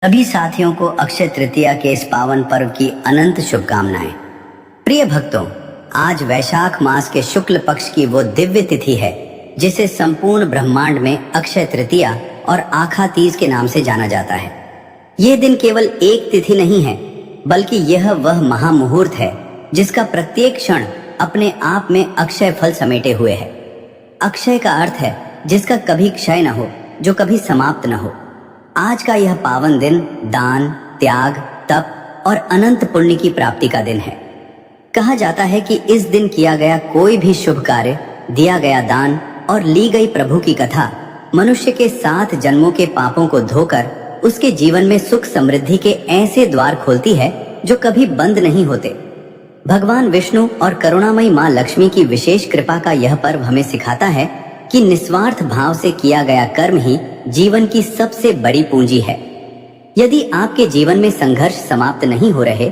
सभी साथियों को अक्षय तृतीया के इस पावन पर्व की अनंत शुभकामनाएं। प्रिय भक्तों, आज वैशाख मास के शुक्ल पक्ष की वो दिव्य तिथि है जिसे संपूर्ण ब्रह्मांड में अक्षय तृतीया और आखा तीज के नाम से जाना जाता है। ये दिन केवल एक तिथि नहीं है, बल्कि यह वह महामुहूर्त है जिसका प्रत्येक क्षण अपने आप में अक्षय फल समेटे हुए है। अक्षय का अर्थ है जिसका कभी क्षय न हो, जो कभी समाप्त न हो। आज का यह पावन दिन दान, त्याग, तप और अनंत पुण्य की प्राप्ति का दिन है। कहा जाता है कि इस दिन किया गया कोई भी शुभ कार्य, दिया गया दान और ली गई प्रभु की कथा मनुष्य के 7 जन्मों के पापों को धोकर उसके जीवन में सुख समृद्धि के ऐसे द्वार खोलती है जो कभी बंद नहीं होते। भगवान विष्णु और करुणामयी माँ लक्ष्मी की विशेष कृपा का यह पर्व हमें सिखाता है कि निस्वार्थ भाव से किया गया कर्म ही जीवन की सबसे बड़ी पूंजी है। यदि आपके जीवन में संघर्ष समाप्त नहीं हो रहे,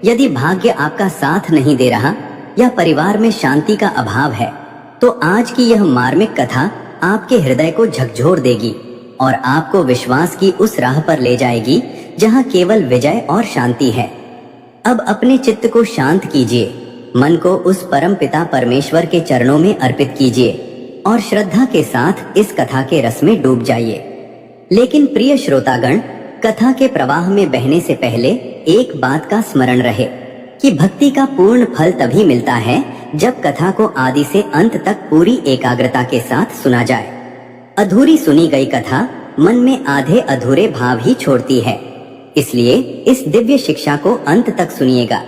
यदि भाग्य आपका साथ नहीं दे रहा या परिवार में शांति का अभाव है, तो आज की यह मार्मिक कथा आपके हृदय को झकझोर देगी और आपको विश्वास की उस राह पर ले जाएगी जहां केवल विजय और शांति है। अब अपने चित्त को शांत कीजिए, मन को उस परम पिता परमेश्वर के चरणों में अर्पित कीजिए और श्रद्धा के साथ इस कथा के रस में डूब जाइए। लेकिन प्रिय श्रोतागण, कथा के प्रवाह में बहने से पहले एक बात का स्मरण रहे कि भक्ति का पूर्ण फल तभी मिलता है जब कथा को आदि से अंत तक पूरी एकाग्रता के साथ सुना जाए। अधूरी सुनी गई कथा मन में आधे अधूरे भाव ही छोड़ती है। इसलिए इस दिव्य शिक्षा को अंत तक सुनिएगा,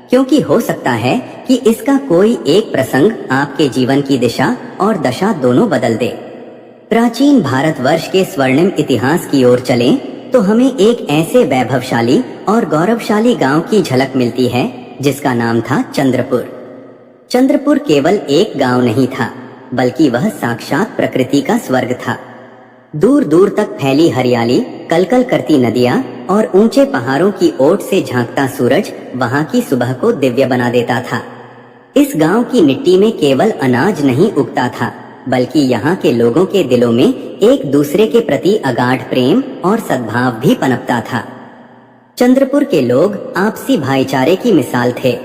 क्योंकि हो सकता है कि इसका कोई एक प्रसंग आपके जीवन की दिशा और दशा दोनों बदल दे। प्राचीन भारतवर्ष के स्वर्णिम इतिहास की ओर चलें तो हमें एक ऐसे वैभवशाली और गौरवशाली गांव की झलक मिलती है जिसका नाम था चंद्रपुर। चंद्रपुर केवल एक गांव नहीं था, बल्कि वह साक्षात प्रकृति का स्वर्ग था। दूर दूर तक फैली हरियाली, कलकल करती नदियां और ऊंचे पहाड़ों की ओट से झांकता सूरज वहां की सुबह को दिव्य बना देता था। इस गांव की मिट्टी में केवल अनाज नहीं उगता था, बल्कि यहाँ के लोगों के दिलों में एक दूसरे के प्रति अगाढ़ प्रेम और सद्भाव भी पनपता था। चंद्रपुर के लोग आपसी भाईचारे की मिसाल थे।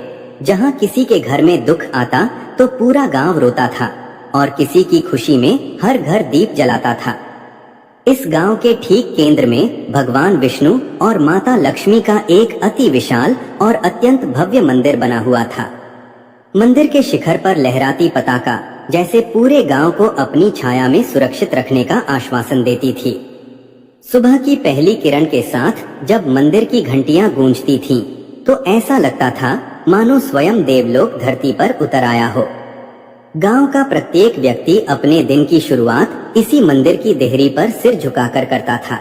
जहाँ किसी के घर में दुख आता तो पूरा गांव रोता था और किसी की खुशी में हर घर दीप जलाता था। इस गांव के ठीक केंद्र में भगवान विष्णु और माता लक्ष्मी का एक अति विशाल और अत्यंत भव्य मंदिर बना हुआ था। मंदिर के शिखर पर लहराती पताका जैसे पूरे गांव को अपनी छाया में सुरक्षित रखने का आश्वासन देती थी। सुबह की पहली किरण के साथ जब मंदिर की घंटियां गूंजती थीं, तो ऐसा लगता था मानो स्वयं देवलोक धरती पर उतर आया हो। गांव का प्रत्येक व्यक्ति अपने दिन की शुरुआत इसी मंदिर की देहरी पर सिर झुकाकर करता था।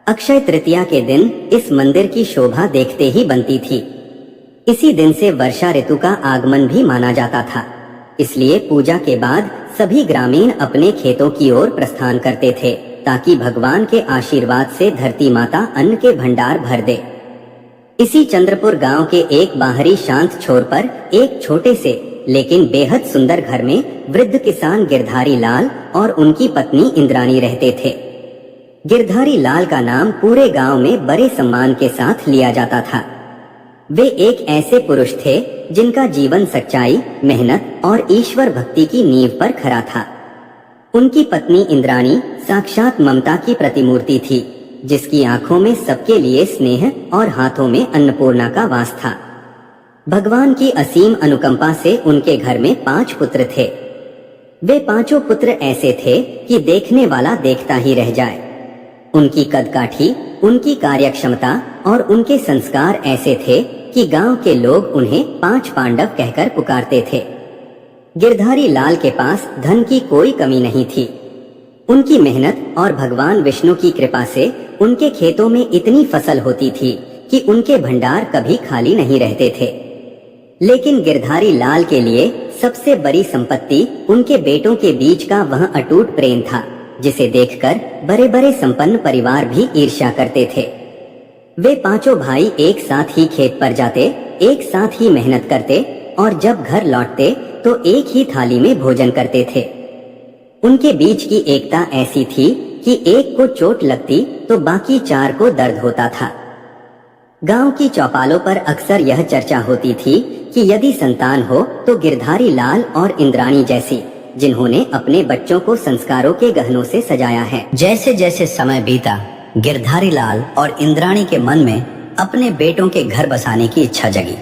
अक्षय तृतीया के दिन इस मंदिर की शोभा देखते ही बनती थी। इसी दिन से वर्षा ऋतु का आगमन भी माना जाता था। इसलिए पूजा के बाद सभी ग्रामीण अपने खेतों की ओर प्रस्थान करते थे ताकि भगवान के आशीर्वाद से धरती माता अन्न के भंडार भर दे। इसी चंद्रपुर गांव के एक बाहरी शांत छोर पर एक छोटे से लेकिन बेहद सुंदर घर में वृद्ध किसान गिरधारी लाल और उनकी पत्नी इंद्राणी रहते थे। गिरधारी लाल का नाम पूरे गांव में बड़े सम्मान के साथ लिया जाता था। वे एक ऐसे पुरुष थे जिनका जीवन सच्चाई, मेहनत और ईश्वर भक्ति की नींव पर खड़ा था। उनकी पत्नी इंद्राणी साक्षात ममता की प्रतिमूर्ति थी, जिसकी आंखों में सबके लिए स्नेह और हाथों में अन्नपूर्णा का वास था। भगवान की असीम अनुकंपा से उनके घर में 5 पुत्र थे। वे 5 पुत्र ऐसे थे कि देखने वाला देखता ही रह जाए। उनकी कदकाठी, उनकी कार्यक्षमता और उनके संस्कार ऐसे थे कि गांव के लोग उन्हें 5 पांडव कहकर पुकारते थे। गिरधारी लाल के पास धन की कोई कमी नहीं थी। उनकी मेहनत और भगवान विष्णु की कृपा से उनके खेतों में इतनी फसल होती थी कि उनके भंडार कभी खाली नहीं रहते थे। लेकिन गिरधारी लाल के लिए सबसे बड़ी संपत्ति उनके बेटों के बीच का वह अटूट प्रेम था, जिसे देखकर बड़े बड़े संपन्न परिवार भी ईर्ष्या करते थे। वे 5 भाई एक साथ ही खेत पर जाते, एक साथ ही मेहनत करते और जब घर लौटते तो एक ही थाली में भोजन करते थे। उनके बीच की एकता ऐसी थी कि एक को चोट लगती तो बाकी 4 को दर्द होता था। गांव की चौपालों पर अक्सर यह चर्चा होती थी कि यदि संतान हो तो गिरधारी लाल और इंद्राणी जैसी, जिन्होंने अपने बच्चों को संस्कारों के गहनों से सजाया है। जैसे जैसे समय बीता, गिरधारी लाल और इंद्राणी के मन में अपने बेटों के घर बसाने की इच्छा जगी।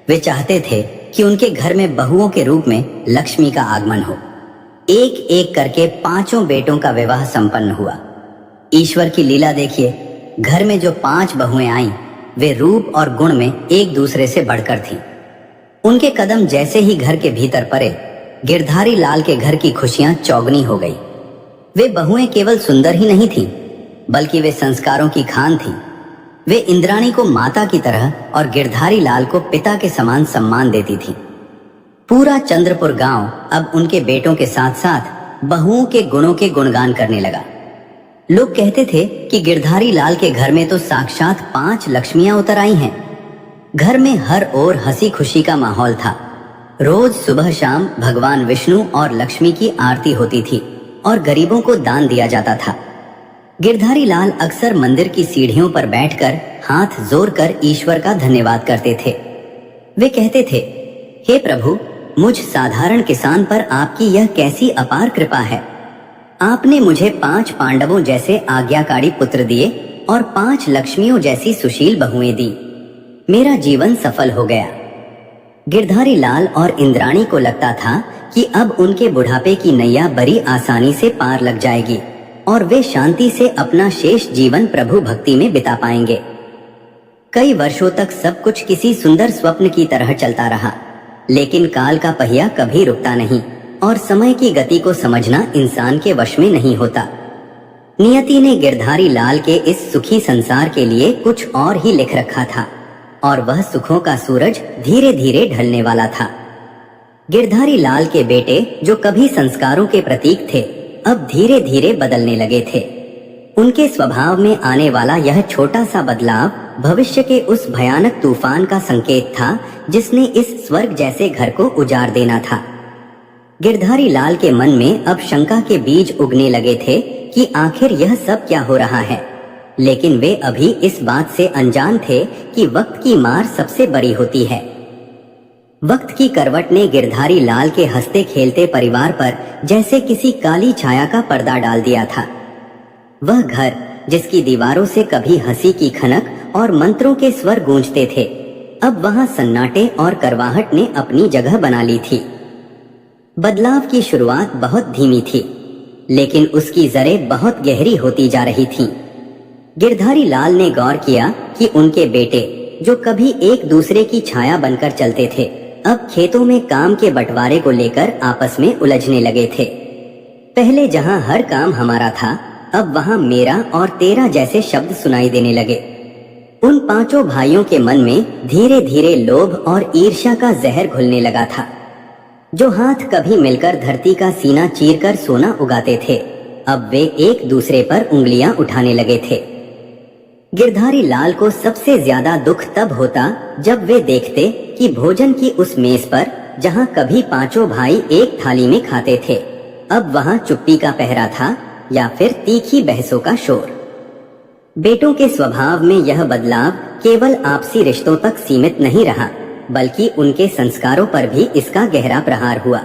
वे चाहते थे कि उनके घर में बहुओं के रूप में लक्ष्मी का आगमन हो। एक एक करके 5 बेटों का विवाह संपन्न हुआ। ईश्वर की लीला देखिए, घर में जो 5 बहुएं आईं, वे रूप और गुण में एक दूसरे से बढ़कर थीं। उनके कदम जैसे ही घर के भीतर पड़े, गिरधारी लाल के घर की खुशियां चौगनी हो गई। वे बहुएं केवल सुंदर ही नहीं थीं, बल्कि वे संस्कारों की खान थीं। वे इंद्राणी को माता की तरह और गिरधारी लाल को पिता के समान सम्मान देती थीं। पूरा चंद्रपुर गांव अब उनके बेटों के साथ साथ बहुओं के गुणों के गुणगान करने लगा। लोग कहते थे कि गिरधारी लाल के घर में तो साक्षात 5 लक्ष्मियां उतर आई हैं। घर में हर ओर हंसी खुशी का माहौल था। रोज सुबह शाम भगवान विष्णु और लक्ष्मी की आरती होती थी और गरीबों को दान दिया जाता था। गिरधारी लाल अक्सर मंदिर की सीढ़ियों पर बैठकर हाथ जोड़कर ईश्वर का धन्यवाद करते थे। वे कहते थे, हे प्रभु, मुझ साधारण किसान पर आपकी यह कैसी अपार कृपा है। आपने मुझे 5 पांडवों जैसे आज्ञाकारी पुत्र दिए और 5 लक्ष्मियों जैसी सुशील बहुएं दी। मेरा जीवन सफल हो गया। गिरधारी लाल और इंद्राणी को लगता था कि अब उनके बुढ़ापे की नैया बड़ी आसानी से पार लग जाएगी और वे शांति से अपना शेष जीवन प्रभु भक्ति में बिता पाएंगे। कई वर्षों तक सब कुछ किसी सुंदर स्वप्न की तरह चलता रहा, लेकिन काल का पहिया कभी रुकता नहीं और समय की गति को समझना इंसान के वश में नहीं होता। नियति ने गिरधारी लाल के इस सुखी संसार के लिए कुछ और ही लिख रखा था और वह सुखों का सूरज धीरे धीरे ढलने वाला था। गिरधारी लाल के बेटे, जो कभी संस्कारों के प्रतीक थे, अब धीरे धीरे बदलने लगे थे। उनके स्वभाव में आने वाला यह छोटा सा बदलाव भविष्य के उस भयानक तूफान का संकेत था जिसने इस स्वर्ग जैसे घर को उजाड़ देना था। गिरधारी लाल के मन में अब शंका के बीज उगने लगे थे कि आखिर यह सब क्या हो रहा है, लेकिन वे अभी इस बात से अनजान थे कि वक्त की मार सबसे बड़ी होती है। वक्त की करवट ने गिरधारी लाल के हंसते खेलते परिवार पर जैसे किसी काली छाया का पर्दा डाल दिया था। वह घर, जिसकी दीवारों से कभी हंसी की खनक और मंत्रों के स्वर गूंजते थे, अब वहां सन्नाटे और करवाहट ने अपनी जगह बना ली थी। बदलाव की शुरुआत बहुत धीमी थी, लेकिन उसकी जड़ें बहुत गहरी होती जा रही थीं। गिरधारी लाल ने गौर किया कि उनके बेटे, जो कभी एक दूसरे की छाया बनकर चलते थे, अब खेतों में काम के बंटवारे को लेकर आपस में उलझने लगे थे। पहले जहां हर काम हमारा था, अब वहां मेरा और तेरा जैसे शब्द सुनाई देने लगे। उन 5 भाइयों के मन में धीरे धीरे लोभ और ईर्ष्या का जहर घुलने लगा था। जो हाथ कभी मिलकर धरती का सीना चीरकर सोना उगाते थे, अब वे एक दूसरे पर उंगलियां उठाने लगे थे। गिरधारी लाल को सबसे ज्यादा दुख तब होता जब वे देखते कि भोजन की उस मेज पर, जहां कभी 5 भाई एक थाली में खाते थे, अब वहां चुप्पी का पहरा था या फिर तीखी बहसों का शोर। बेटों के स्वभाव में यह बदलाव केवल आपसी रिश्तों तक सीमित नहीं रहा, बल्कि उनके संस्कारों पर भी इसका गहरा प्रहार हुआ।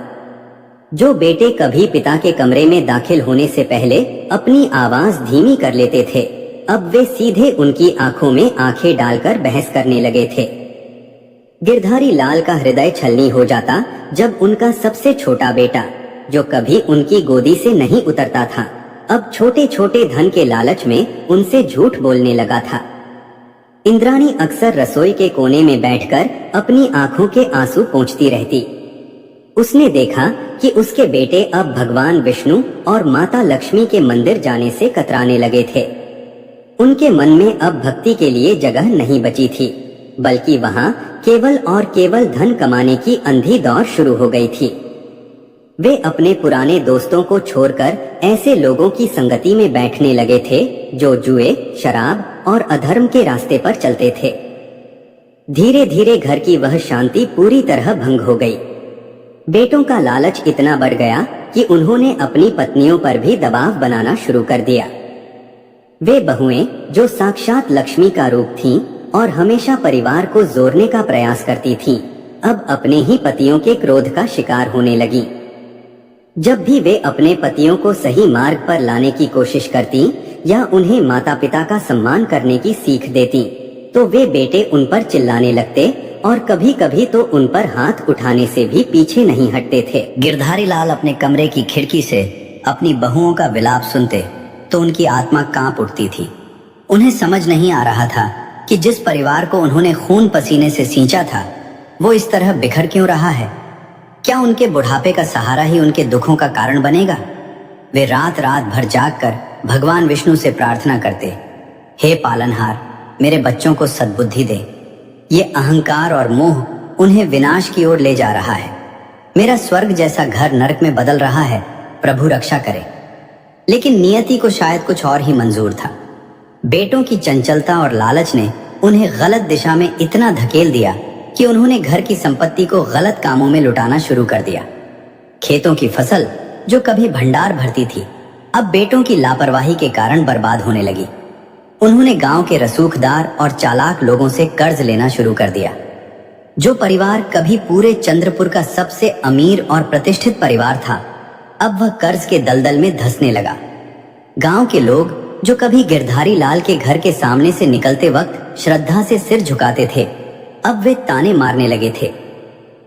जो बेटे कभी पिता के कमरे में दाखिल होने से पहले अपनी आवाज धीमी कर लेते थे, अब वे सीधे उनकी आंखों में आंखें डालकर बहस करने लगे थे। गिरधारी लाल का हृदय छलनी हो जाता जब उनका सबसे छोटा बेटा, जो कभी उनकी गोदी से नहीं उतरता था, अब छोटे छोटे धन के लालच में उनसे झूठ बोलने लगा था। इंद्राणी अक्सर रसोई के कोने में बैठकर अपनी आंखों के आंसू पोंछती रहती। उसने देखा कि उसके बेटे अब भगवान विष्णु और माता लक्ष्मी के मंदिर जाने से कतराने लगे थे। उनके मन में अब भक्ति के लिए जगह नहीं बची थी, बल्कि वहां केवल और केवल धन कमाने की अंधी दौड़ शुरू हो गई थी। वे अपने पुराने दोस्तों को छोड़कर ऐसे लोगों की संगति में बैठने लगे थे जो जुए, शराब और अधर्म के रास्ते पर चलते थे। धीरे धीरे घर की वह शांति पूरी तरह भंग हो गई। बेटों का लालच इतना बढ़ गया कि उन्होंने अपनी पत्नियों पर भी दबाव बनाना शुरू कर दिया। वे बहुएं जो साक्षात लक्ष्मी का रूप थीं और हमेशा परिवार को जोड़ने का प्रयास करती थीं, अब अपने ही पतियों के क्रोध का शिकार होने लगी। जब भी वे अपने पतियों को सही मार्ग पर लाने की कोशिश करती या उन्हें माता पिता का सम्मान करने की सीख देती, तो वे बेटे उन पर चिल्लाने लगते और कभी कभी तो उन पर हाथ उठाने से भी पीछे नहीं हटते थे। गिरधारी लाल अपने कमरे की खिड़की से अपनी बहुओं का विलाप सुनते तो उनकी आत्मा कांप उठती थी। उन्हें समझ नहीं आ रहा था कि जिस परिवार को उन्होंने खून पसीने से सींचा था, वो इस तरह बिखर क्यों रहा है। क्या उनके बुढ़ापे का सहारा ही उनके दुखों का कारण बनेगा। वे रात रात भर जागकर भगवान विष्णु से प्रार्थना करते, हे पालनहार, मेरे बच्चों को सद्बुद्धि दे। ये अहंकार और मोह उन्हें विनाश की ओर ले जा रहा है। मेरा स्वर्ग जैसा घर नरक में बदल रहा है, प्रभु रक्षा करे। लेकिन नियति को शायद कुछ और ही मंजूर था। बेटों की चंचलता और लालच ने उन्हें गलत दिशा में इतना धकेल दिया कि उन्होंने घर की संपत्ति को गलत कामों में लुटाना शुरू कर दिया। खेतों की फसल जो कभी भंडार भरती थी, अब बेटों की लापरवाही के कारण बर्बाद होने लगी। उन्होंने गांव के रसूखदार और चालाक लोगों से कर्ज लेना शुरू कर दिया। जो परिवार कभी पूरे चंद्रपुर का सबसे अमीर और प्रतिष्ठित परिवार था, अब वह कर्ज के दलदल में धंसने लगा। गांव के लोग जो कभी गिरधारी लाल के घर के सामने से निकलते वक्त श्रद्धा से सिर झुकाते थे, अब वे ताने मारने लगे थे।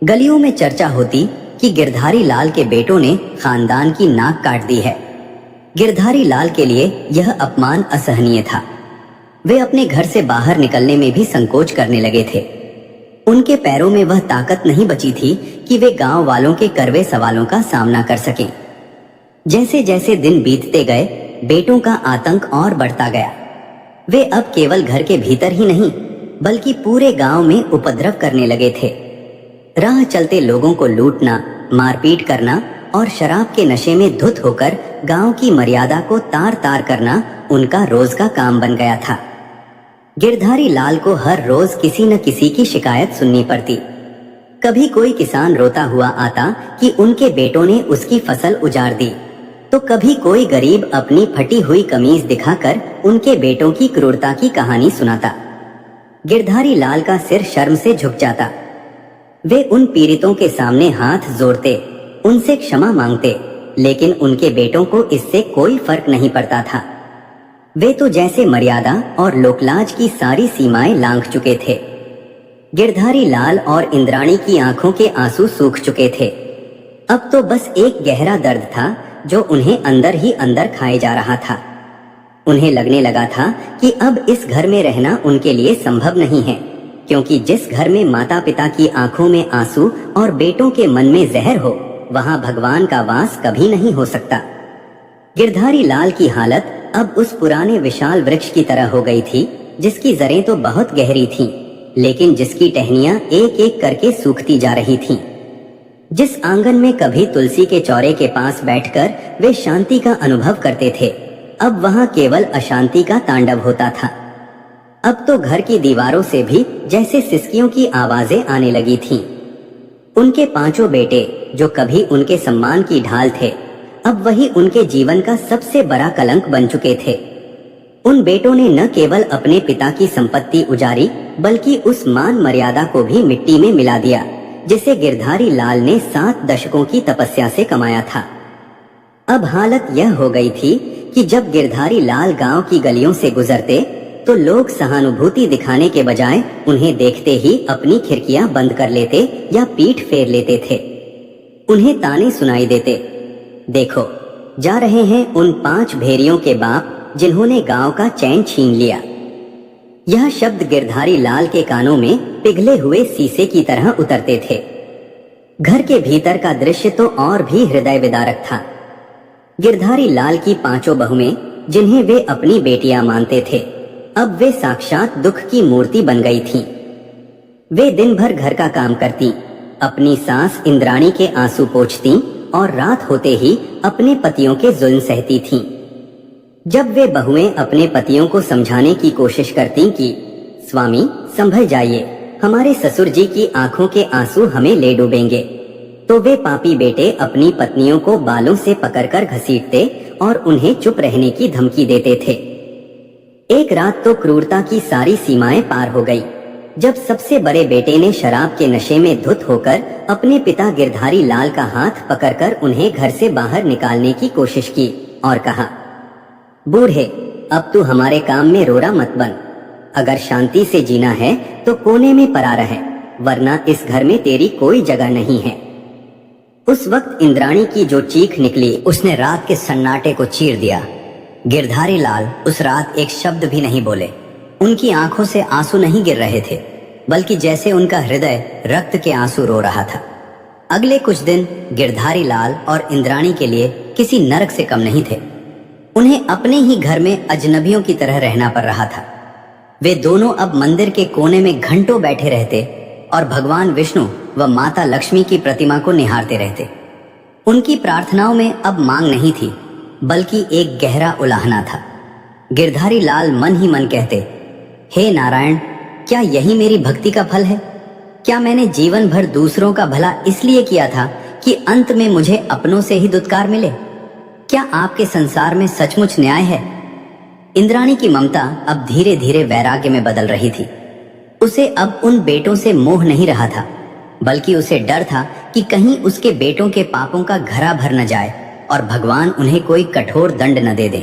गलियों में चर्चा होती कि गिरधारी लाल के बेटों ने खानदान की नाक काट दी है। गिरधारी लाल के लिए यह अपमान असहनीय था। वे अपने घर से बाहर निकलने में भी संकोच करने लगे थे। उनके पैरों में वह ताकत नहीं बची थी कि वे गांव वालों के कड़वे सवालों का सामना कर सकें। जैसे जैसे दिन बीतते गए, बेटों का आतंक और बढ़ता गया। वे अब केवल घर के भीतर ही नहीं बल्कि पूरे गांव में उपद्रव करने लगे थे। राह चलते लोगों को लूटना, मारपीट करना और शराब के नशे में धुत होकर गांव की मर्यादा को तार तार करना उनका रोज का काम बन गया था। गिरधारी लाल को हर रोज किसी न किसी की शिकायत सुननी पड़ती। कभी कोई किसान रोता हुआ आता कि उनके बेटों ने उसकी फसल उजाड़ दी, तो कभी कोई गरीब अपनी फटी हुई कमीज दिखाकर उनके बेटों की क्रूरता की कहानी सुनाता। गिरधारी लाल का सिर शर्म से झुक जाता। वे उन पीड़ितों के सामने हाथ जोड़ते, उनसे क्षमा मांगते, लेकिन उनके बेटों को इससे कोई फर्क नहीं पड़ता था। वे तो जैसे मर्यादा और लोकलाज की सारी सीमाएं लांघ चुके थे। गिरधारी लाल और इंद्राणी की आंखों के आंसू सूख चुके थे। अब तो बस एक गहरा दर्द था जो उन्हें अंदर ही अंदर खाए जा रहा था। उन्हें लगने लगा था कि अब इस घर में रहना उनके लिए संभव नहीं है, क्योंकि जिस घर में माता पिता की आंखों में आंसू और बेटों के मन में जहर हो, वहां भगवान का वास कभी नहीं हो सकता। गिरधारी लाल की हालत अब उस पुराने विशाल वृक्ष की तरह हो गई थी, जिसकी जड़ें तो बहुत गहरी थीं, लेकिन जिसकी टहनियां एक एक करके सूखती जा रही थीं। जिस आंगन में कभी तुलसी के चौरे के पास बैठकर वे शांति का अनुभव करते थे, अब वहां केवल अशांति का तांडव होता था। अब तो घर की दीवारों से भी जैसे सिसकियों की आवाजें आने लगी थीं। उनके पांचों बेटे जो कभी उनके सम्मान की ढाल थे, अब वही उनके जीवन का सबसे बड़ा कलंक बन चुके थे। उन बेटों ने न केवल अपने पिता की संपत्ति उजारी, बल्कि उस मान मर्यादा को भी मिट्टी में मिला दिया जिसे गिरधारी लाल ने 7 दशकों की तपस्या से कमाया था। अब हालत यह हो गई थी कि जब गिरधारी लाल गांव की गलियों से गुजरते तो लोग सहानुभूति दिखाने के बजाय उन्हें देखते ही अपनी खिड़कियां बंद कर लेते या पीठ फेर लेते थे। उन्हें ताने सुनाई देते, देखो जा रहे हैं उन 5 भेड़ियों के बाप जिन्होंने गांव का चैन छीन लिया। यह शब्द गिरधारी लाल के कानों में पिघले हुए शीशे की तरह उतरते थे। घर के भीतर का दृश्य तो और भी हृदय विदारक था। गिरधारी लाल की 5 बहुएं, जिन्हें वे अपनी बेटियां मानते थे, अब वे साक्षात दुख की मूर्ति बन गई थीं। वे दिन भर घर का काम करती, अपनी सास इंद्राणी के आंसू पोंछती और रात होते ही अपने पतियों के जुल्म सहती थीं। जब वे बहुएं अपने पतियों को समझाने की कोशिश करती कि स्वामी संभल जाइए, हमारे ससुर जी की आंखों के आंसू हमें ले डूबेंगे, तो वे पापी बेटे अपनी पत्नियों को बालों से पकड़कर घसीटते और उन्हें चुप रहने की धमकी देते थे। एक रात तो क्रूरता की सारी सीमाएं पार हो गई, जब सबसे बड़े बेटे ने शराब के नशे में धुत होकर अपने पिता गिरधारी लाल का हाथ पकड़कर उन्हें घर से बाहर निकालने की कोशिश की और कहा, बूढ़े, अब तू हमारे काम में रोरा मत बन। अगर शांति से जीना है तो कोने में पड़ा रहे, वरना इस घर में तेरी कोई जगह नहीं है। उस वक्त इंद्राणी की जो चीख निकली उसने रात के सन्नाटे को चीर दिया। गिरधारी लाल उस रात एक शब्द भी नहीं बोले। उनकी आंखों से आंसू नहीं गिर रहे थे, बल्कि जैसे उनका हृदय रक्त के आंसू रो रहा था। अगले कुछ दिन गिरधारी लाल और इंद्राणी के लिए किसी नरक से कम नहीं थे। उन्हें अपने ही घर में अजनबियों की तरह रहना पड़ रहा था। वे दोनों अब मंदिर के कोने में घंटों बैठे रहते और भगवान विष्णु व माता लक्ष्मी की प्रतिमा को निहारते रहते। उनकी प्रार्थनाओं में अब मांग नहीं थी, बल्कि एक गहरा उलाहना था। गिरधारी लाल मन ही मन कहते, हे नारायण, क्या यही मेरी भक्ति का फल है? क्या मैंने जीवन भर दूसरों का भला इसलिए किया था कि अंत में मुझे अपनों से ही दुत्कार मिले? क्या आपके संसार में सचमुच न्याय है? इंद्राणी की ममता अब धीरे धीरे वैराग्य में बदल रही थी। उसे अब उन बेटों से मोह नहीं रहा था, बल्कि उसे डर था कि कहीं उसके बेटों के पापों का घड़ा भर न जाए और भगवान उन्हें कोई कठोर दंड न दे दे।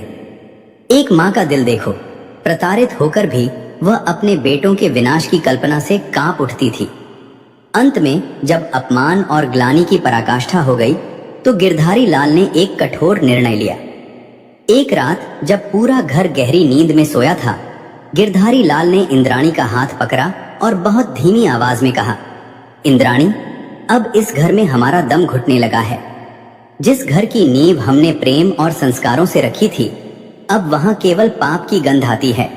एक माँ का दिल देखो, प्रताड़ित होकर भी वह अपने बेटों के विनाश की कल्पना से कांप उठती थी। अंत में जब अपमान और ग्लानि की पराकाष्ठा हो गई तो गिरधारी लाल ने एक कठोर निर्णय लिया। एक रात जब पूरा घर गहरी नींद में सोया था, गिरधारी लाल ने इंद्राणी का हाथ पकड़ा और बहुत धीमी आवाज में कहा, इंद्राणी, अब इस घर में हमारा दम घुटने लगा है। जिस घर की नींव हमने प्रेम और संस्कारों से रखी थी, अब वहां केवल पाप की गंध आती है।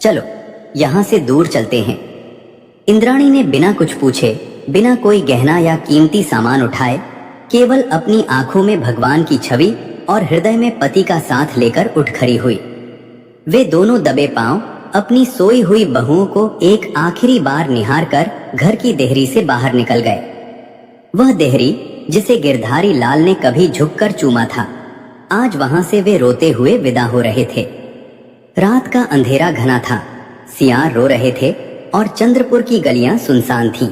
चलो यहां से दूर चलते हैं। इंद्राणी ने बिना कुछ पूछे, बिना कोई गहना या कीमती सामान उठाए, केवल अपनी आंखों में भगवान की छवि और हृदय में पति का साथ लेकर उठ खड़ी हुई। वे दोनों दबे पांव अपनी सोई हुई बहुओं को एक आखिरी बार निहार कर घर की देहरी से बाहर निकल गए। वह देहरी जिसे गिरधारी लाल ने कभी झुककर चूमा था, आज वहां से वे रोते हुए विदा हो रहे थे। रात का अंधेरा घना था, सियार रो रहे थे और चंद्रपुर की गलियां सुनसान थीं।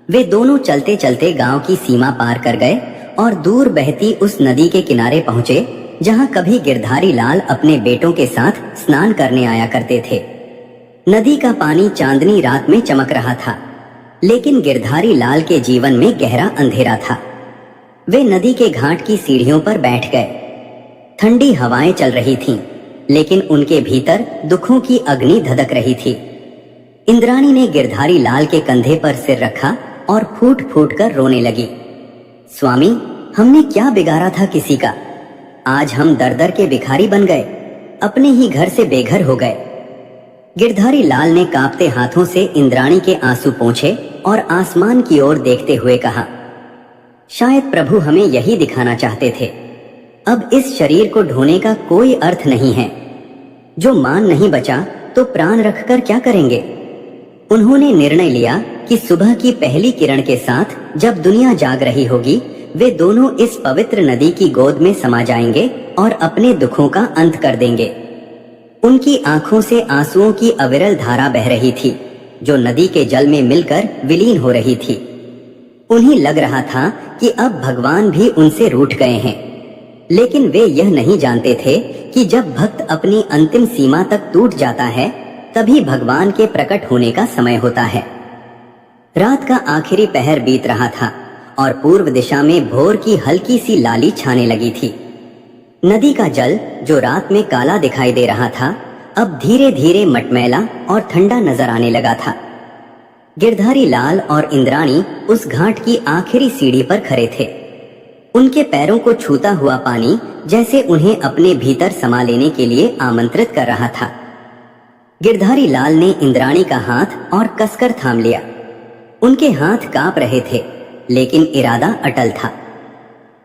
वे दोनों चलते चलते गांव की सीमा पार कर गए और दूर बहती उस नदी के किनारे पहुंचे जहां कभी गिरधारी लाल अपने बेटों के साथ स्नान करने आया करते थे। नदी का पानी चांदनी रात में चमक रहा था, लेकिन गिरधारी लाल के जीवन में गहरा अंधेरा था। वे नदी के घाट की सीढ़ियों पर बैठ गए। ठंडी हवाएं चल रही थीं, लेकिन उनके भीतर दुखों की अग्नि धधक रही थी। इंद्राणी ने गिरधारी लाल के कंधे पर सिर रखा और फूट फूट कर रोने लगी। स्वामी, हमने क्या बिगाड़ा था किसी का? आज हम दर दर के भिखारी बन गए, अपने ही घर से बेघर हो गए। गिरधारी लाल ने कांपते हाथों से इंद्राणी के आंसू पोंछे और आसमान की ओर देखते हुए कहा, शायद प्रभु हमें यही दिखाना चाहते थे। अब इस शरीर को ढोने का कोई अर्थ नहीं है। जो मान नहीं बचा तो प्राण रखकर क्या करेंगे? उन्होंने निर्णय लिया कि सुबह की पहली किरण के साथ जब दुनिया जाग रही होगी, वे दोनों इस पवित्र नदी की गोद में समा जाएंगे और अपने दुखों का अंत कर देंगे। उनकी आंखों से आंसुओं की अविरल धारा बह रही थी, जो नदी के जल में मिलकर विलीन हो रही थी। उन्हें लग रहा था कि अब भगवान भी उनसे रूठ गए हैं, लेकिन वे यह नहीं जानते थे कि जब भक्त अपनी अंतिम सीमा तक टूट जाता है, तभी भगवान के प्रकट होने का समय होता है। रात का आखिरी पहर बीत रहा था और पूर्व दिशा में भोर की हल्की सी लाली छाने लगी थी। नदी का जल, जो रात में काला दिखाई दे रहा था, अब धीरे धीरे मटमैला और ठंडा नजर आने लगा था। गिरधारी लाल और इंद्राणी उस घाट की आखिरी सीढ़ी पर खड़े थे। उनके पैरों को छूता हुआ पानी जैसे उन्हें अपने भीतर समा लेने के लिए आमंत्रित कर रहा था। गिरधारी लाल ने इंद्राणी का हाथ और कसकर थाम लिया। उनके हाथ कांप रहे थे, लेकिन इरादा अटल था।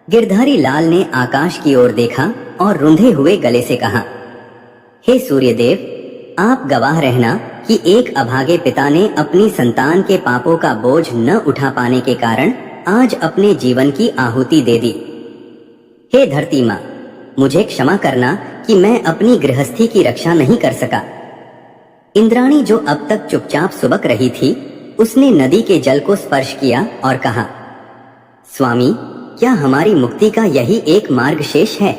गिरधारी लाल ने आकाश की ओर देखा और रुंधे हुए गले से कहा, हे सूर्यदेव, आप गवाह रहना कि एक अभागे पिता ने अपनी संतान के पापों का बोझ न उठा पाने के कारण आज अपने जीवन की आहुति दे दी। हे धरती माँ, मुझे क्षमा करना कि मैं अपनी गृहस्थी की रक्षा नहीं कर सका। इंद्राणी, जो अब तक चुपचाप सुबक रही थी, उसने नदी के जल को स्पर्श किया और कहा, स्वामी, क्या हमारी मुक्ति का यही एक मार्ग शेष है?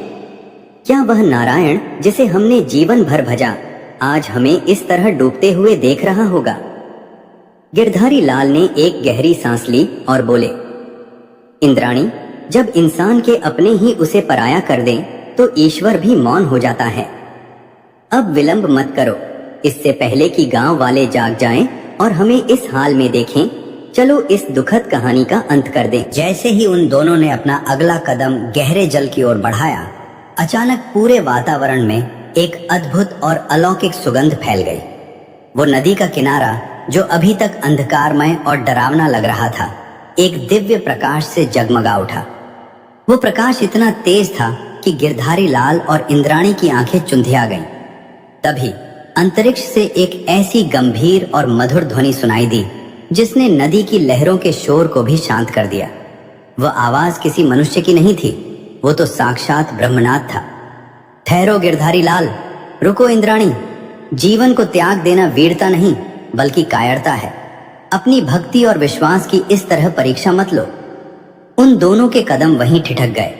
क्या वह नारायण जिसे हमने जीवन भर भजा आज हमें इस तरह डूबते हुए देख रहा होगा? गिरधारी लाल ने एक गहरी सांस ली और बोले, इंद्राणी, जब इंसान के अपने ही उसे पराया कर दें तो ईश्वर भी मौन हो जाता है। अब विलंब मत करो, इससे पहले कि गांव वाले जाग जाएं और हमें इस हाल में देखें, चलो इस दुखद कहानी का अंत कर दें। जैसे ही उन दोनों ने अपना अगला कदम गहरे जल की ओर बढ़ाया, अचानक पूरे वातावरण में एक अद्भुत और अलौकिक सुगंध फैल गई। वो नदी का किनारा, जो अभी तक अंधकारमय और डरावना लग रहा था, एक दिव्य प्रकाश से जगमगा उठा। वो प्रकाश इतना तेज था कि गिरधारी लाल और इंद्राणी की आंखें चुंधिया गईं। तभी अंतरिक्ष से एक ऐसी गंभीर और मधुर ध्वनि सुनाई दी जिसने नदी की लहरों के शोर को भी शांत कर दिया। वह आवाज किसी मनुष्य की नहीं थी, वो तो साक्षात ब्रह्मनाथ था। ठहरो गिरधारी लाल, रुको इंद्राणी, जीवन को त्याग देना वीरता नहीं बल्कि कायरता है। अपनी भक्ति और विश्वास की इस तरह परीक्षा मत लो। उन दोनों के कदम वहीं ठिठक गए।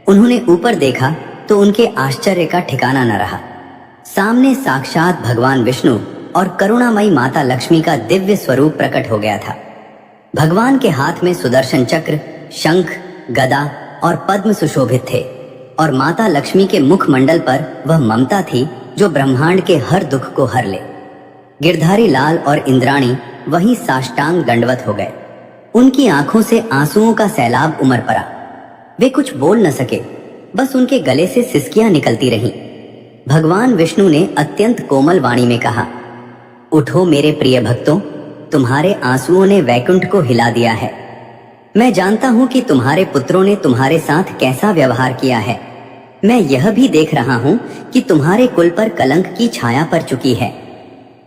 उन्होंने ऊपर देखा तो उनके आश्चर्य का ठिकाना न रहा। सामने साक्षात भगवान विष्णु और करुणामयी माता लक्ष्मी का दिव्य स्वरूप प्रकट हो गया था। भगवान के हाथ में सुदर्शन चक्र, शंख, गदा और पद्म सुशोभित थे और माता लक्ष्मी के मुखमंडल पर वह ममता थी जो ब्रह्मांड के हर दुख को हर ले। गिरधारी लाल और इंद्राणी वहीं साष्टांग दंडवत हो गए। उनकी आंखों से आंसुओं का सैलाब उमड़ पड़ा। वे कुछ बोल न सके, बस उनके गले से सिसकियां निकलती रहीं। भगवान विष्णु ने अत्यंत कोमल वाणी में कहा, उठो मेरे प्रिय भक्तों, तुम्हारे आंसुओं ने वैकुंठ को हिला दिया है। मैं जानता हूं कि तुम्हारे पुत्रों ने तुम्हारे साथ कैसा व्यवहार किया है। मैं यह भी देख रहा हूं कि तुम्हारे कुल पर कलंक की छाया पड़ चुकी है।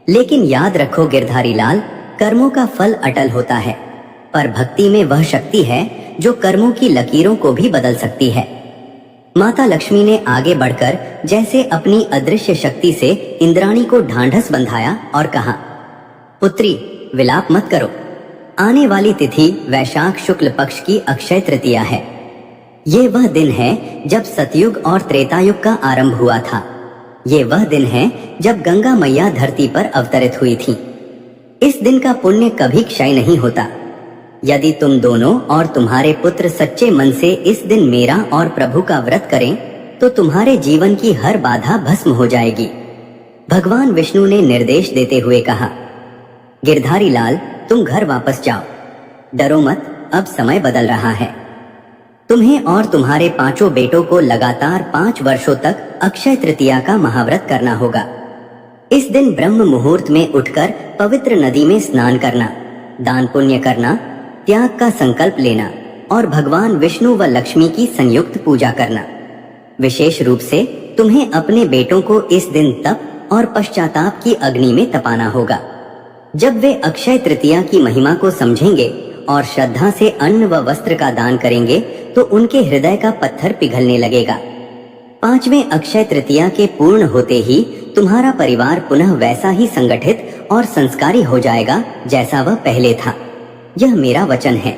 लेकिन याद रखो गिरधारी लाल, कर्मों का फल अटल होता है, पर भक्ति में वह शक्ति है जो कर्मों की लकीरों को भी बदल सकती है। माता लक्ष्मी ने आगे बढ़कर जैसे अपनी अदृश्य शक्ति से इंद्राणी को ढांढस बंधाया और कहा, पुत्री, विलाप मत करो। आने वाली तिथि वैशाख शुक्ल पक्ष की अक्षय तृतीया है। ये वह दिन है जब सतयुग और त्रेतायुग का आरंभ हुआ था। ये वह दिन है जब गंगा मैया धरती पर अवतरित हुई थी। इस दिन का पुण्य कभी क्षय नहीं होता। यदि तुम दोनों और तुम्हारे पुत्र सच्चे मन से इस दिन मेरा और प्रभु का व्रत करें तो तुम्हारे जीवन की हर बाधा भस्म हो जाएगी। भगवान विष्णु ने निर्देश देते हुए कहा, गिरधारी लाल, तुम घर वापस जाओ। डरो मत, अब समय बदल रहा है। तुम्हें और तुम्हारे 5 बेटों को लगातार 5 वर्षों तक अक्षय तृतीया का महाव्रत करना होगा। इस दिन ब्रह्म मुहूर्त में उठकर पवित्र नदी में स्नान करना, दान पुण्य करना, त्याग का संकल्प लेना और भगवान विष्णु व लक्ष्मी की संयुक्त पूजा करना। विशेष रूप से तुम्हें अपने बेटों को इस दिन तप और पश्चाताप की अग्नि में तपाना होगा। जब वे अक्षय तृतीया की महिमा को समझेंगे और श्रद्धा से अन्न व वस्त्र का दान करेंगे तो उनके हृदय का पत्थर पिघलने लगेगा। 5वें अक्षय तृतीया के पूर्ण होते ही तुम्हारा परिवार पुनः वैसा ही संगठित और संस्कारी हो जाएगा जैसा वह पहले था। यह मेरा वचन है।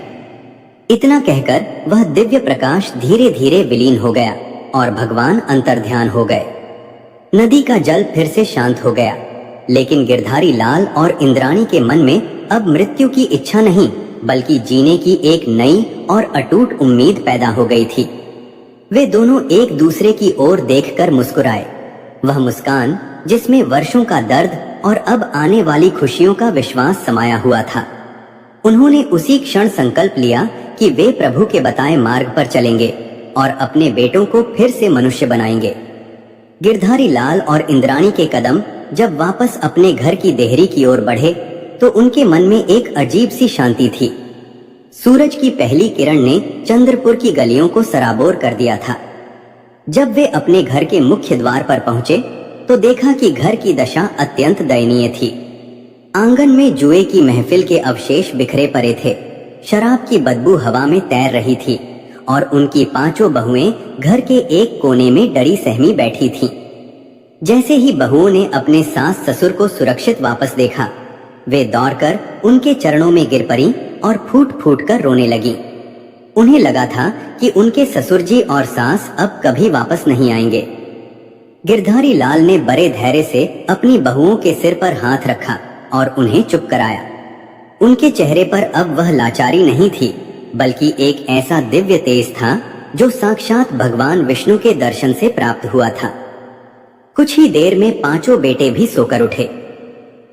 इतना कहकर वह दिव्य प्रकाश धीरे धीरे विलीन हो गया और भगवान अंतर्ध्यान हो गए। नदी का जल फिर से शांत हो गया, लेकिन गिरधारी लाल और इंद्राणी के मन में अब मृत्यु की इच्छा नहीं बल्कि जीने की एक नई और अटूट उम्मीद पैदा हो गई थी। वे दोनों एक दूसरे की ओर देखकर मुस्कुराए। वह मुस्कान जिसमें वर्षों का दर्द और अब आने वाली खुशियों का विश्वास समाया हुआ था। उन्होंने उसी क्षण संकल्प लिया कि वे प्रभु के बताए मार्ग पर चलेंगे और अपने बेटों को फिर से मनुष्य बनाएंगे। गिरधारी लाल और इंद्राणी के कदम जब वापस अपने घर की देहरी की ओर बढ़े तो उनके मन में एक अजीब सी शांति थी। सूरज की पहली किरण ने चंद्रपुर की गलियों को सराबोर कर दिया था। जब वे अपने घर के मुख्य द्वार पर पहुंचे तो देखा कि घर की दशा अत्यंत दयनीय थी। आंगन में जुए की महफिल के अवशेष बिखरे पड़े थे। शराब की बदबू हवा में तैर रही थी और उनकी 5 बहुएं घर के एक कोने में डरी सहमी बैठी थीं। जैसे ही बहुओं ने अपने सास ससुर को सुरक्षित वापस देखा, वे दौड़कर उनके चरणों में गिर पड़ी और फूट फूट कर रोने लगी। उन्हें लगा था कि उनके ससुर जी और सास अब कभी वापस नहीं आएंगे। गिरधारी लाल ने बड़े धैर्य से अपनी बहुओं के सिर पर हाथ रखा और उन्हें चुप कराया। उनके चेहरे पर अब वह लाचारी नहीं थी, बल्कि एक ऐसा दिव्य तेज था जो साक्षात भगवान विष्णु के दर्शन से प्राप्त हुआ था। कुछ ही देर में 5 बेटे भी सोकर उठे।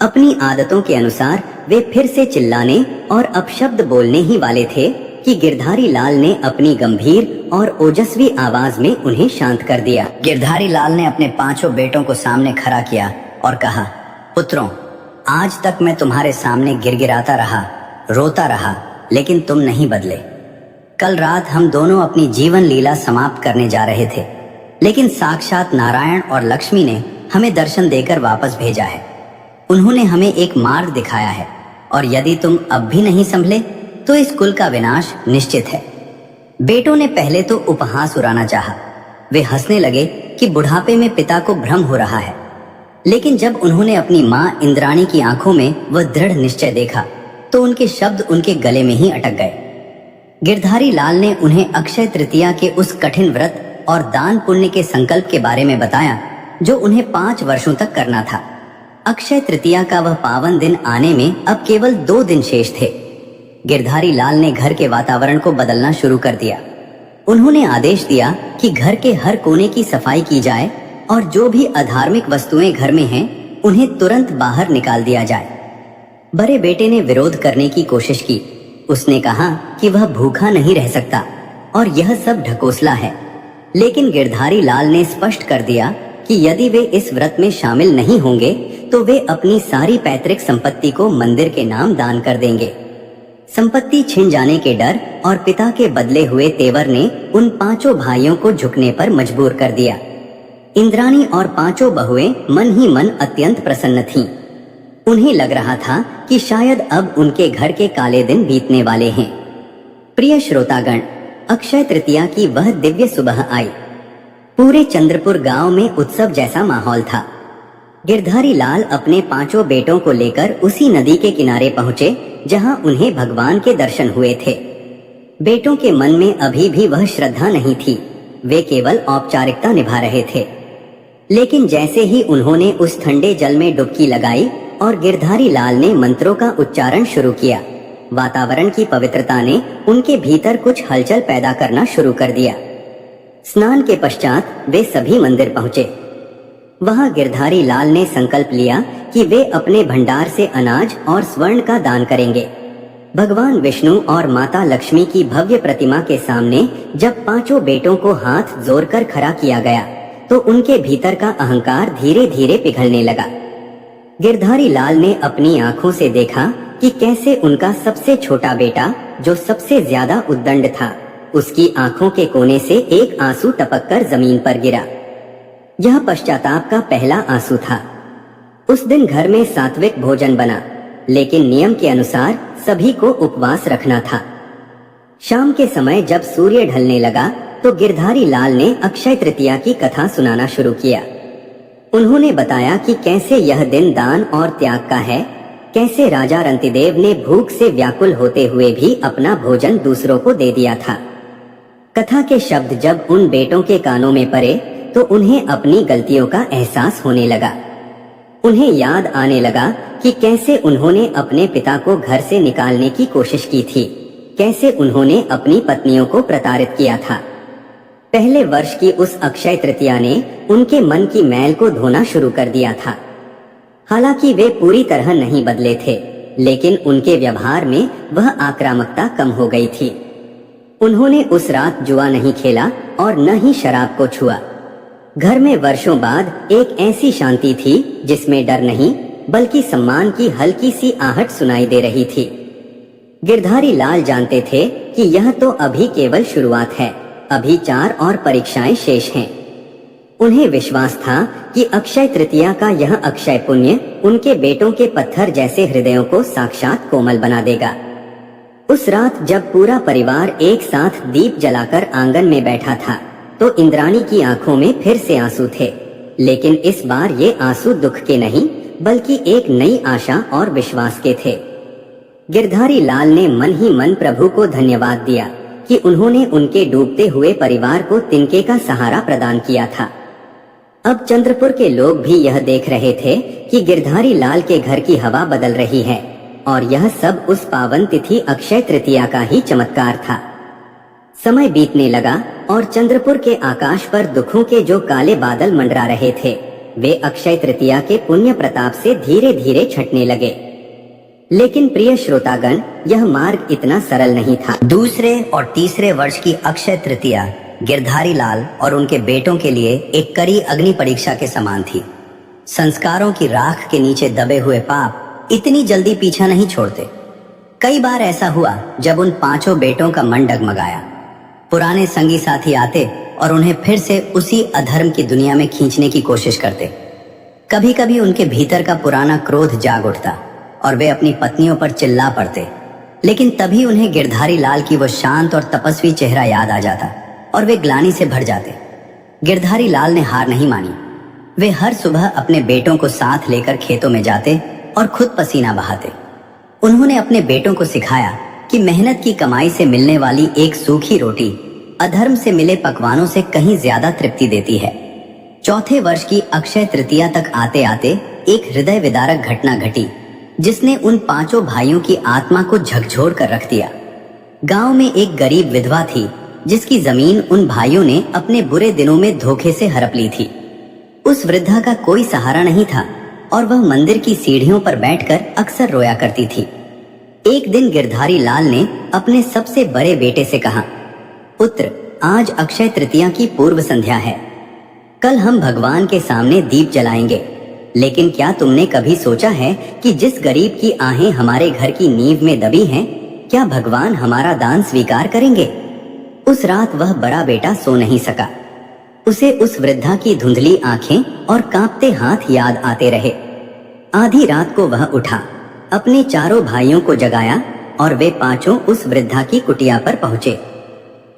अपनी आदतों के अनुसार वे फिर से चिल्लाने और अपशब्द बोलने ही वाले थे कि गिरधारी लाल ने अपनी गंभीर और ओजस्वी आवाज में उन्हें शांत कर दिया। गिरधारी लाल ने अपने 5 बेटों को सामने खड़ा किया और कहा, पुत्रों, आज तक मैं तुम्हारे सामने गिड़गिड़ाता रहा, रोता रहा, लेकिन तुम नहीं बदले। कल रात हम दोनों अपनी जीवन लीला समाप्त करने जा रहे थे, लेकिन साक्षात नारायण और लक्ष्मी ने हमें दर्शन देकर वापस भेजा है। उन्होंने हमें एक मार्ग दिखाया है और यदि तुम अब भी नहीं संभले तो इस कुल का विनाश निश्चित है। बेटों ने पहले तो उपहास उड़ाना चाहा। वे हंसने लगे कि बुढ़ापे में पिता को भ्रम हो रहा है, लेकिन जब उन्होंने अपनी मां इंद्राणी की आंखों में वह दृढ़ निश्चय देखा तो उनके शब्द उनके गले में ही अटक गए। गिरधारी लाल ने उन्हें अक्षय तृतीया के उस कठिन व्रत और दान पुण्य के संकल्प के बारे में बताया जो उन्हें 5 वर्षों तक करना था। अक्षय तृतीया का वह पावन दिन आने में अब केवल 2 दिन शेष थे। गिरधारी लाल ने घर के वातावरण को बदलना शुरू कर दिया। उन्होंने आदेश दिया कि घर के हर कोने की सफाई की जाए और जो भी अधार्मिक वस्तुएं घर में हैं, उन्हें तुरंत बाहर निकाल दिया जाए। बड़े बेटे ने विरोध करने की कोशिश की। उसने कहा कि वह भूखा नहीं रह सकता और यह सब ढकोसला है, लेकिन गिरधारी लाल ने स्पष्ट कर दिया कि यदि वे इस व्रत में शामिल नहीं होंगे तो वे अपनी सारी पैतृक संपत्ति को मंदिर के नाम दान कर देंगे। संपत्ति छिन जाने के डर और पिता के बदले हुए तेवर ने उन 5 भाइयों को झुकने पर मजबूर कर दिया। इंद्राणी और 5 बहुएं मन ही मन अत्यंत प्रसन्न थीं। उन्हें लग रहा था कि शायद अब उनके घर के काले दिन बीतने वाले हैं। प्रिय श्रोतागण, अक्षय तृतीया की वह दिव्य सुबह आई। पूरे चंद्रपुर गांव में उत्सव जैसा माहौल था। गिरधारी लाल अपने 5 बेटों को लेकर उसी नदी के किनारे पहुंचे जहां उन्हें भगवान के दर्शन हुए थे। बेटों के मन में अभी भी वह श्रद्धा नहीं थी, वे केवल औपचारिकता निभा रहे थे। लेकिन जैसे ही उन्होंने उस ठंडे जल में डुबकी लगाई और गिरधारी लाल ने मंत्रों का उच्चारण शुरू किया, वातावरण की पवित्रता ने उनके भीतर कुछ हलचल पैदा करना शुरू कर दिया। स्नान के पश्चात वे सभी मंदिर पहुंचे। वहां गिरधारी लाल ने संकल्प लिया कि वे अपने भंडार से अनाज और स्वर्ण का दान करेंगे। भगवान विष्णु और माता लक्ष्मी की भव्य प्रतिमा के सामने जब 5 बेटों को हाथ जोड़कर खड़ा किया गया तो उनके भीतर का अहंकार धीरे धीरे पिघलने लगा। गिरधारी लाल ने अपनी आंखों से देखा कि कैसे उनका सबसे छोटा बेटा, जो सबसे ज्यादा उद्दंड था, उसकी आंखों के कोने से एक आंसू टपककर जमीन पर गिरा। यह पश्चाताप का पहला आंसू था। उस दिन घर में सात्विक भोजन बना, लेकिन नियम के अनुसार सभी को उपवास रखना था। शाम के समय जब सूर्य ढलने लगा तो गिरधारी लाल ने अक्षय तृतीया की कथा सुनाना शुरू किया। उन्होंने बताया कि कैसे यह दिन दान और त्याग का है, कैसे राजा रंतिदेव ने भूख से व्याकुल होते हुए भी अपना भोजन दूसरों को दे दिया था। कथा के शब्द जब उन बेटों के कानों में पड़े तो उन्हें अपनी गलतियों का एहसास होने लगा। उन्हें याद आने लगा कि कैसे उन्होंने अपने पिता को घर से निकालने की कोशिश की थी, कैसे उन्होंने अपनी पत्नियों को प्रताड़ित किया था। पहले वर्ष की उस अक्षय तृतीया ने उनके मन की मैल को धोना शुरू कर दिया था। हालांकि वे पूरी तरह नहीं बदले थे, लेकिन उनके व्यवहार में वह आक्रामकता कम हो गई थी। उन्होंने उस रात जुआ नहीं खेला और न ही शराब को छुआ। घर में वर्षों बाद एक ऐसी शांति थी जिसमें डर नहीं बल्कि सम्मान की हल्की सी आहट सुनाई दे रही थी। गिरधारी लाल जानते थे कि यह तो अभी केवल शुरुआत है, अभी 4 और परीक्षाएं शेष हैं। उन्हें विश्वास था कि अक्षय तृतीया का यह अक्षय पुण्य उनके बेटों के पत्थर जैसे हृदयों को साक्षात कोमल बना देगा। उस रात जब पूरा परिवार एक साथ दीप जलाकर आंगन में बैठा था तो इंद्राणी की आंखों में फिर से आंसू थे, लेकिन इस बार ये आंसू दुख के नहीं बल्कि एक नई आशा और विश्वास के थे। गिरधारी लाल ने मन ही मन प्रभु को धन्यवाद दिया कि उन्होंने उनके डूबते हुए परिवार को तिनके का सहारा प्रदान किया था। अब चंद्रपुर के लोग भी यह देख रहे थे कि गिरधारी लाल के घर की हवा बदल रही है और यह सब उस पावन तिथि अक्षय तृतीया का ही चमत्कार था। समय बीतने लगा और चंद्रपुर के आकाश पर दुखों के जो काले बादल मंडरा रहे थे वे अक्षय तृतीया के पुण्य प्रताप से धीरे धीरे छटने लगे। लेकिन प्रिय श्रोतागण, यह मार्ग इतना सरल नहीं था। दूसरे और तीसरे वर्ष की अक्षय तृतीया गिरधारी लाल और उनके बेटों के लिए एक कड़ी अग्नि परीक्षा के समान थी। संस्कारों की राख के नीचे दबे हुए पाप इतनी जल्दी पीछा नहीं छोड़ते। कई बार ऐसा हुआ जब उन पांचों बेटों का मन डगमगाया। पुराने संगी साथी आते और उन्हें फिर से उसी अधर्म की दुनिया में खींचने की कोशिश करते। कभी कभी उनके भीतर का पुराना क्रोध जाग उठता और वे अपनी पत्नियों पर चिल्ला पड़ते, लेकिन तभी उन्हें गिरधारी लाल की वो शांत और तपस्वी चेहरा याद आ जाता और वे ग्लानि से भर जाते। गिरधारी लाल ने हार नहीं मानी। वे हर सुबह अपने बेटों को साथ लेकर खेतों में जाते और खुद पसीना बहाते। उन्होंने अपने बेटों को सिखाया कि मेहनत की कमाई से मिलने वाली एक सूखी रोटी अधर्म से मिले पकवानों से कहीं ज्यादा तृप्ति देती है। चौथे वर्ष की अक्षय तृतीया तक आते आते एक हृदय विदारक घटना घटी जिसने उन पांचों भाइयों की आत्मा को झकझोर कर रख दिया। गांव में एक गरीब विधवा थी जिसकी जमीन उन भाइयों ने अपने बुरे दिनों में धोखे से हड़प ली थी। उस वृद्धा का कोई सहारा नहीं था और वह मंदिर की सीढ़ियों पर बैठकर अक्सर रोया करती थी। एक दिन गिरधारी लाल ने अपने सबसे बड़े बेटे से कहा, पुत्र, आज अक्षय तृतीया की पूर्व संध्या है। कल हम भगवान के सामने दीप जलाएंगे, लेकिन क्या तुमने कभी सोचा है कि जिस गरीब की आहें हमारे घर की नींव में दबी हैं, क्या भगवान हमारा दान स्वीकार करेंगे? उस रात वह बड़ा बेटा सो नहीं सका। उसे उस वृद्धा की धुंधली आंखें और कांपते हाथ याद आते रहे। आधी रात को वह उठा, अपने चारों भाइयों को जगाया और वे पांचों उस वृद्धा की कुटिया पर पहुंचे।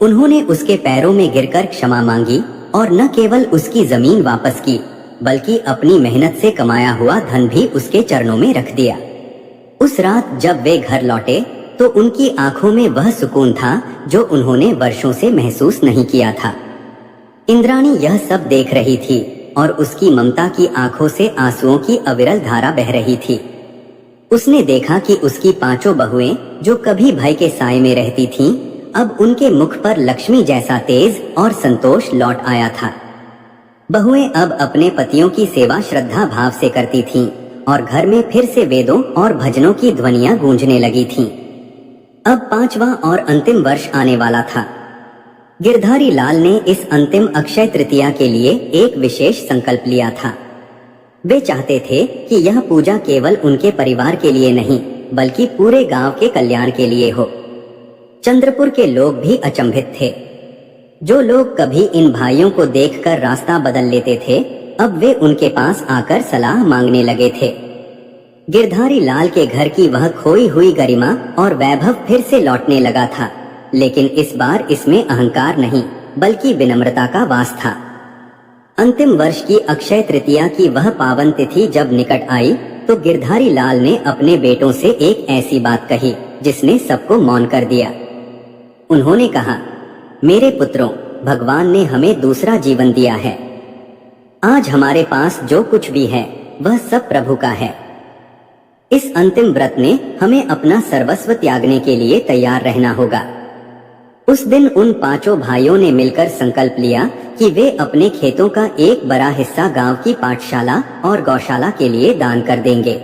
उन्होंने उसके पैरों में गिरकर क्षमा मांगी और न केवल उसकी जमीन वापस की बल्कि अपनी मेहनत से कमाया हुआ धन भी उसके चरणों में रख दिया। उस रात जब वे घर लौटे तो उनकी आंखों में वह सुकून था जो उन्होंने वर्षों से महसूस नहीं किया था। इंद्राणी यह सब देख रही थी और उसकी ममता की आंखों से आंसुओं की अविरल धारा बह रही थी। उसने देखा कि उसकी पांचों बहुएं जो कभी भय के साए में रहती थीं, अब उनके मुख पर लक्ष्मी जैसा तेज और संतोष लौट आया था। बहुएं अब अपने पतियों की सेवा श्रद्धा भाव से करती थीं और घर में फिर से वेदों और भजनों की ध्वनियां गूंजने लगी थीं। अब 5वां और अंतिम वर्ष आने वाला था। गिरधारी लाल ने इस अंतिम अक्षय तृतीया के लिए एक विशेष संकल्प लिया था। वे चाहते थे कि यह पूजा केवल उनके परिवार के लिए नहीं बल्कि पूरे गांव के कल्याण के लिए हो। चंद्रपुर के लोग भी अचंभित थे। जो लोग कभी इन भाइयों को देखकर रास्ता बदल लेते थे, अब वे उनके पास आकर सलाह मांगने लगे थे। गिरधारी लाल के घर की वह खोई हुई गरिमा और वैभव फिर से लौटने लगा था, लेकिन इस बार इसमें अहंकार नहीं बल्कि विनम्रता का वास था। अंतिम वर्ष की अक्षय तृतीया की वह पावन तिथि जब निकट आई तो गिरधारी लाल ने अपने बेटों से एक ऐसी बात कही जिसने सबको मौन कर दिया। उन्होंने कहा, मेरे पुत्रों, भगवान ने हमें दूसरा जीवन दिया है। आज हमारे पास जो कुछ भी है वह सब प्रभु का है। इस अंतिम व्रत ने हमें अपना सर्वस्व त्यागने के लिए तैयार रहना होगा। उस दिन उन पांचों भाइयों ने मिलकर संकल्प लिया कि वे अपने खेतों का एक बड़ा हिस्सा गांव की पाठशाला और गौशाला के लिए दान कर देंगे।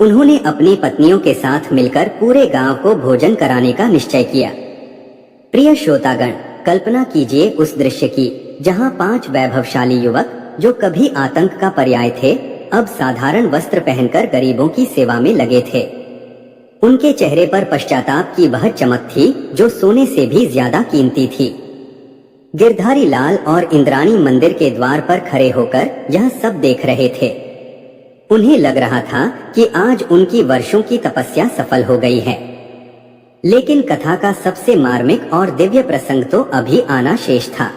उन्होंने अपनी पत्नियों के साथ मिलकर पूरे गांव को भोजन कराने का निश्चय किया। प्रिय श्रोतागण, कल्पना कीजिए उस दृश्य की जहां 5 वैभवशाली युवक जो कभी आतंक का पर्याय थे, अब साधारण वस्त्र पहनकर गरीबों की सेवा में लगे थे। उनके चेहरे पर पश्चाताप की वह चमक थी जो सोने से भी ज्यादा कीमती थी। गिरधारी लाल और इंद्राणी मंदिर के द्वार पर खड़े होकर यह सब देख रहे थे। उन्हें लग रहा था कि आज उनकी वर्षों की तपस्या सफल हो गई है। लेकिन कथा का सबसे मार्मिक और दिव्य प्रसंग तो अभी आना शेष था।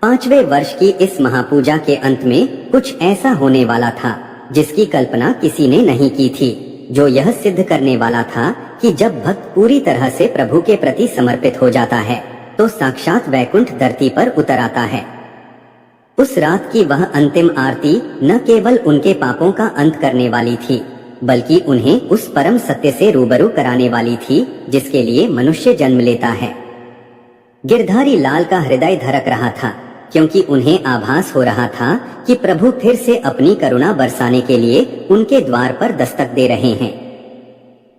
5वें वर्ष की इस महापूजा के अंत में कुछ ऐसा होने वाला था जिसकी कल्पना किसी ने नहीं की थी, जो यह सिद्ध करने वाला था कि जब भक्त पूरी तरह से प्रभु के प्रति समर्पित हो जाता है तो साक्षात वैकुंठ धरती पर उतर आता है। उस रात की वह अंतिम आरती न केवल उनके पापों का अंत करने वाली थी, बल्कि उन्हें उस परम सत्य से रूबरू कराने वाली थी जिसके लिए मनुष्य जन्म लेता है। गिरधारी लाल का हृदय धड़क रहा था, क्योंकि उन्हें आभास हो रहा था कि प्रभु फिर से अपनी करुणा बरसाने के लिए उनके द्वार पर दस्तक दे रहे हैं।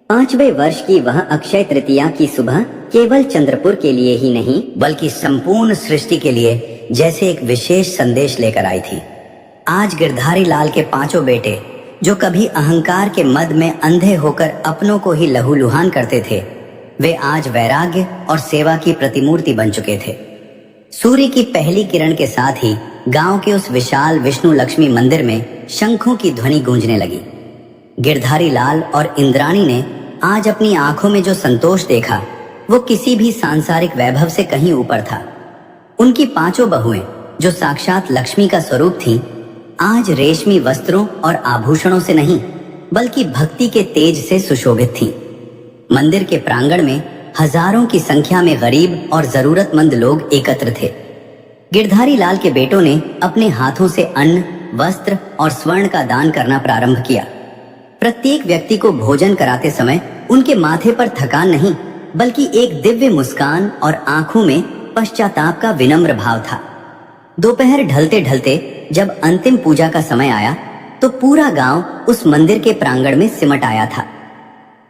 5वें वर्ष की वह अक्षय तृतीया की सुबह केवल चंद्रपुर के लिए ही नहीं, बल्कि संपूर्ण सृष्टि के लिए जैसे एक विशेष संदेश लेकर आई थी। आज गिरधारी लाल के 5 बेटे, जो कभी अहंकार के मद में अंधे होकर अपनों को ही लहूलुहान करते थे, वे आज वैराग्य और सेवा की प्रतिमूर्ति बन चुके थे। सूर्य की पहली किरण के साथ ही गांव के उस विशाल विष्णु लक्ष्मी मंदिर में शंखों की ध्वनि गूंजने लगी। गिरधारी लाल और इंद्राणी ने आज अपनी आंखों में जो संतोष देखा वो किसी भी सांसारिक वैभव से कहीं ऊपर था। उनकी 5 बहुएं, जो साक्षात लक्ष्मी का स्वरूप थीं, आज रेशमी वस्त्रों और आभूषणों से नहीं, बल्कि भक्ति के तेज से सुशोभित थीं। मंदिर के प्रांगण में हजारों की संख्या में गरीब और जरूरतमंद लोग एकत्र थे। गिरधारी लाल के बेटों ने अपने हाथों से अन्न, वस्त्र और स्वर्ण का दान करना प्रारंभ किया। प्रत्येक व्यक्ति को भोजन कराते समय उनके माथे पर थकान नहीं, बल्कि एक दिव्य मुस्कान और आंखों में पश्चाताप का विनम्र भाव था। दोपहर ढलते ढलते जब अंतिम पूजा का समय आया तो पूरा गांव उस मंदिर के प्रांगण में सिमट आया था।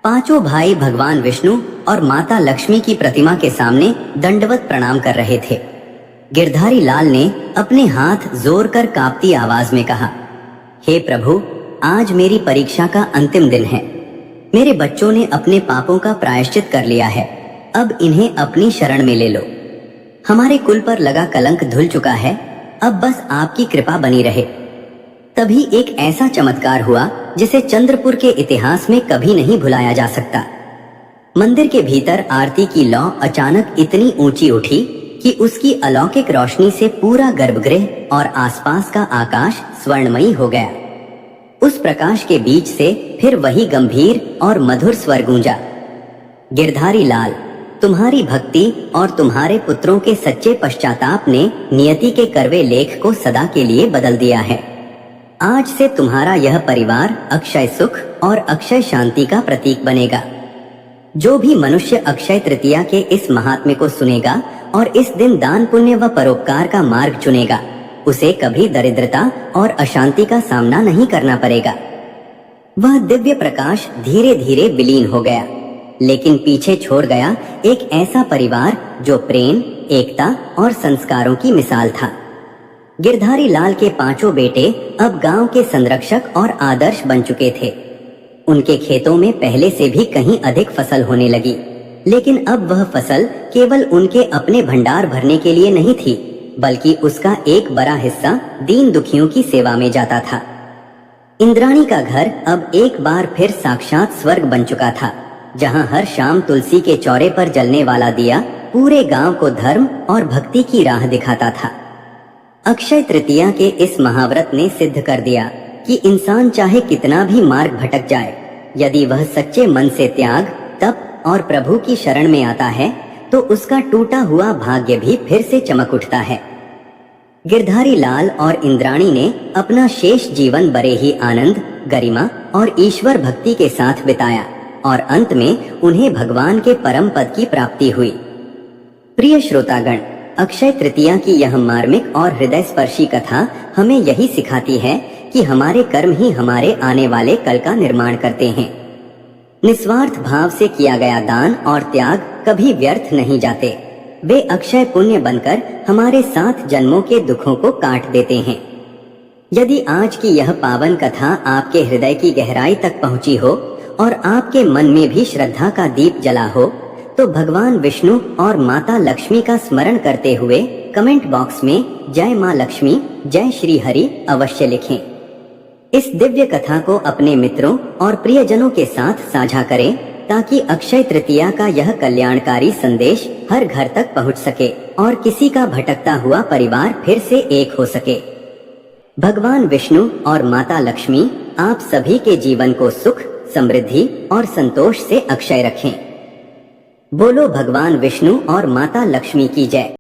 5 भाई भगवान विष्णु और माता लक्ष्मी की प्रतिमा के सामने दंडवत प्रणाम कर रहे थे। गिरधारी लाल ने अपने हाथ जोर कर कांपती आवाज में कहा, हे प्रभु, आज मेरी परीक्षा का अंतिम दिन है। मेरे बच्चों ने अपने पापों का प्रायश्चित कर लिया है, अब इन्हें अपनी शरण में ले लो। हमारे कुल पर लगा कलंक धुल चुका है, अब बस आपकी कृपा बनी रहे। तभी एक ऐसा चमत्कार हुआ जिसे चंद्रपुर के इतिहास में कभी नहीं भुलाया जा सकता। मंदिर के भीतर आरती की लौ अचानक इतनी ऊंची उठी कि उसकी अलौकिक रोशनी से पूरा गर्भगृह और आसपास का आकाश स्वर्णमयी हो गया। उस प्रकाश के बीच से फिर वही गंभीर और मधुर स्वर गूंजा, गिरधारी लाल, तुम्हारी भक्ति और तुम्हारे पुत्रों के सच्चे पश्चाताप ने नियति के करवे लेख को सदा के लिए बदल दिया है। आज से तुम्हारा यह परिवार अक्षय सुख और अक्षय शांति का प्रतीक बनेगा। जो भी मनुष्य अक्षय तृतीया के इस महात्म्य को सुनेगा और इस दिन दान पुण्य व परोपकार का मार्ग चुनेगा, उसे कभी दरिद्रता और अशांति का सामना नहीं करना पड़ेगा। वह दिव्य प्रकाश धीरे धीरे विलीन हो गया, लेकिन पीछे छोड़ गया एक ऐसा परिवार जो प्रेम, एकता और संस्कारों की मिसाल था। गिरधारी लाल के 5 बेटे अब गांव के संरक्षक और आदर्श बन चुके थे। उनके खेतों में पहले से भी कहीं अधिक फसल होने लगी, लेकिन अब वह फसल केवल उनके अपने भंडार भरने के लिए नहीं थी, बल्कि उसका एक बड़ा हिस्सा दीन दुखियों की सेवा में जाता था। इंद्राणी का घर अब एक बार फिर साक्षात स्वर्ग बन चुका था, जहां हर शाम तुलसी के चौरे पर जलने वाला दिया पूरे गांव को धर्म और भक्ति की राह दिखाता था। अक्षय तृतीया के इस महाव्रत ने सिद्ध कर दिया कि इंसान चाहे कितना भी मार्ग भटक जाए, यदि वह सच्चे मन से त्याग, तप और प्रभु की शरण में आता है तो उसका टूटा हुआ भाग्य भी फिर से चमक उठता है। गिरधारी लाल और इंद्राणी ने अपना शेष जीवन बड़े ही आनंद, गरिमा और ईश्वर भक्ति के साथ बिताया और अंत में उन्हें भगवान के परम पद की प्राप्ति हुई। प्रिय श्रोतागण, अक्षय तृतीया की यह मार्मिक और हृदय स्पर्शी कथा हमें यही सिखाती है कि हमारे कर्म ही हमारे आने वाले कल का निर्माण करते हैं। निस्वार्थ भाव से किया गया दान और त्याग कभी व्यर्थ नहीं जाते, वे अक्षय पुण्य बनकर हमारे 7 जन्मों के दुखों को काट देते हैं। यदि आज की यह पावन कथा आपके हृदय की गहराई तक पहुंची हो और आपके मन में भी श्रद्धा का दीप जला हो, तो भगवान विष्णु और माता लक्ष्मी का स्मरण करते हुए कमेंट बॉक्स में जय मां लक्ष्मी, जय श्री हरि अवश्य लिखें। इस दिव्य कथा को अपने मित्रों और प्रियजनों के साथ साझा करें ताकि अक्षय तृतीया का यह कल्याणकारी संदेश हर घर तक पहुंच सके और किसी का भटकता हुआ परिवार फिर से एक हो सके। भगवान विष्णु और माता लक्ष्मी आप सभी के जीवन को सुख, समृद्धि और संतोष से अक्षय रखें। बोलो भगवान विष्णु और माता लक्ष्मी की जय।